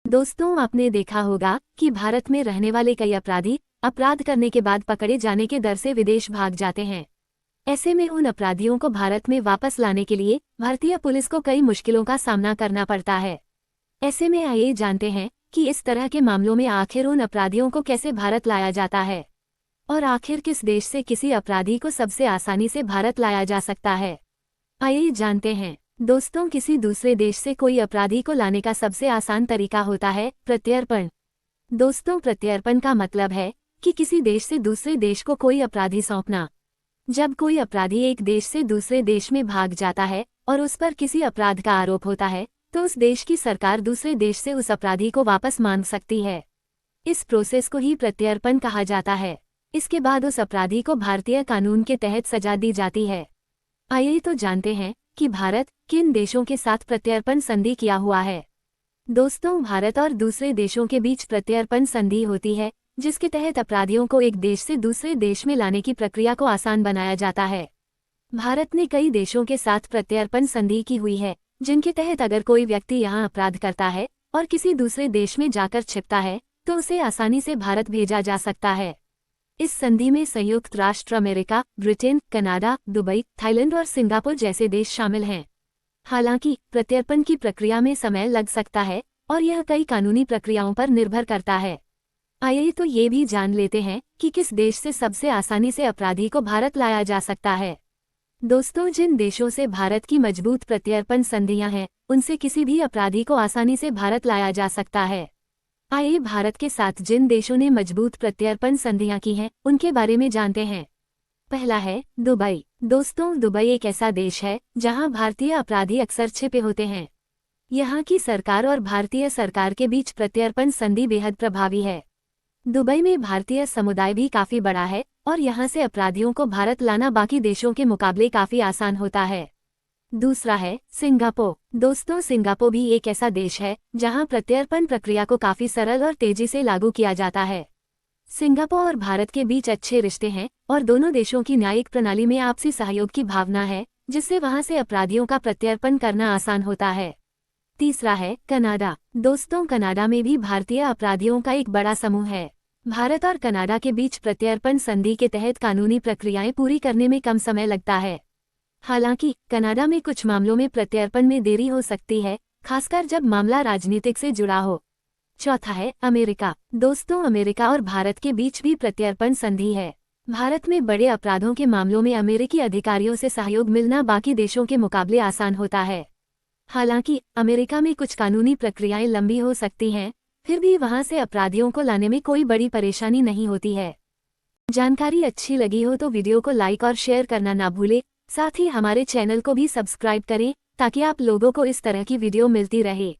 दोस्तों, आपने देखा होगा कि भारत में रहने वाले कई अपराधी अपराध करने के बाद पकड़े जाने के डर से विदेश भाग जाते हैं। ऐसे में उन अपराधियों को भारत में वापस लाने के लिए भारतीय पुलिस को कई मुश्किलों का सामना करना पड़ता है। ऐसे में आइए जानते हैं कि इस तरह के मामलों में आखिर उन अपराधियों को कैसे भारत लाया जाता है और आखिर किस देश से किसी अपराधी को सबसे आसानी से भारत लाया जा सकता है। आइए जानते हैं। दोस्तों, किसी दूसरे देश से कोई अपराधी को लाने का सबसे आसान तरीका होता है प्रत्यर्पण। दोस्तों, प्रत्यर्पण का मतलब है कि किसी देश से दूसरे देश को कोई अपराधी सौंपना। जब कोई अपराधी एक देश से दूसरे देश में भाग जाता है और उस पर किसी अपराध का आरोप होता है, तो उस देश की सरकार दूसरे देश से उस अपराधी को वापस मांग सकती है। इस प्रोसेस को ही प्रत्यर्पण कहा जाता है। इसके बाद उस अपराधी को भारतीय कानून के तहत सजा दी जाती है। आइए तो जानते हैं कि भारत किन देशों के साथ प्रत्यर्पण संधि किया हुआ है। दोस्तों, भारत और दूसरे देशों के बीच प्रत्यर्पण संधि होती है, जिसके तहत अपराधियों को एक देश से दूसरे देश में लाने की प्रक्रिया को आसान बनाया जाता है। भारत ने कई देशों के साथ प्रत्यर्पण संधि की हुई है, जिनके तहत अगर कोई व्यक्ति यहाँ अपराध करता है और किसी दूसरे देश में जाकर छिपता है, तो उसे आसानी से भारत भेजा जा सकता है। इस संधि में संयुक्त राष्ट्र America, Britain, Canada, Dubai, Thailand और सिंगापुर जैसे देश शामिल हैं। हालांकि प्रत्यर्पण की प्रक्रिया में समय लग सकता है और यह कई कानूनी प्रक्रियाओं पर निर्भर करता है। आइए तो ये भी जान लेते हैं कि किस देश से सबसे आसानी से अपराधी को भारत लाया जा सकता है। दोस्तों, जिन देशों से भारत की मजबूत प्रत्यर्पण संधियां हैं, उनसे किसी भी अपराधी को आसानी से भारत लाया जा सकता है। आइए भारत के साथ जिन देशों ने मजबूत प्रत्यर्पण संधियां की हैं, उनके बारे में जानते हैं। पहला है दुबई। दोस्तों, दुबई एक ऐसा देश है जहां भारतीय अपराधी अक्सर छिपे होते हैं। यहाँ की सरकार और भारतीय सरकार के बीच प्रत्यर्पण संधि बेहद प्रभावी है। दुबई में भारतीय समुदाय भी काफी बड़ा है और यहाँ से अपराधियों को भारत लाना बाकी देशों के मुकाबले काफी आसान होता है। दूसरा है सिंगापुर। दोस्तों, सिंगापुर भी एक ऐसा देश है जहां प्रत्यर्पण प्रक्रिया को काफी सरल और तेजी से लागू किया जाता है। सिंगापुर और भारत के बीच अच्छे रिश्ते हैं और दोनों देशों की न्यायिक प्रणाली में आपसी सहयोग की भावना है, जिससे वहां से अपराधियों का प्रत्यर्पण करना आसान होता है। तीसरा है कनाडा। दोस्तों, कनाडा में भी भारतीय अपराधियों का एक बड़ा समूह है। भारत और कनाडा के बीच प्रत्यर्पण संधि के तहत कानूनी प्रक्रियाएं पूरी करने में कम समय लगता है। हालांकि कनाडा में कुछ मामलों में प्रत्यर्पण में देरी हो सकती है, खासकर जब मामला राजनीतिक से जुड़ा हो। चौथा है अमेरिका। दोस्तों, अमेरिका और भारत के बीच भी प्रत्यर्पण संधि है। भारत में बड़े अपराधों के मामलों में अमेरिकी अधिकारियों से सहयोग मिलना बाकी देशों के मुकाबले आसान होता है। हालांकि अमेरिका में कुछ कानूनी प्रक्रियाएं लंबी हो सकती हैं, फिर भी वहां से अपराधियों को लाने में कोई बड़ी परेशानी नहीं होती है। जानकारी अच्छी लगी हो तो वीडियो को लाइक और शेयर करना ना भूलें। साथ ही हमारे चैनल को भी सब्सक्राइब करें ताकि आप लोगों को इस तरह की वीडियो मिलती रहे।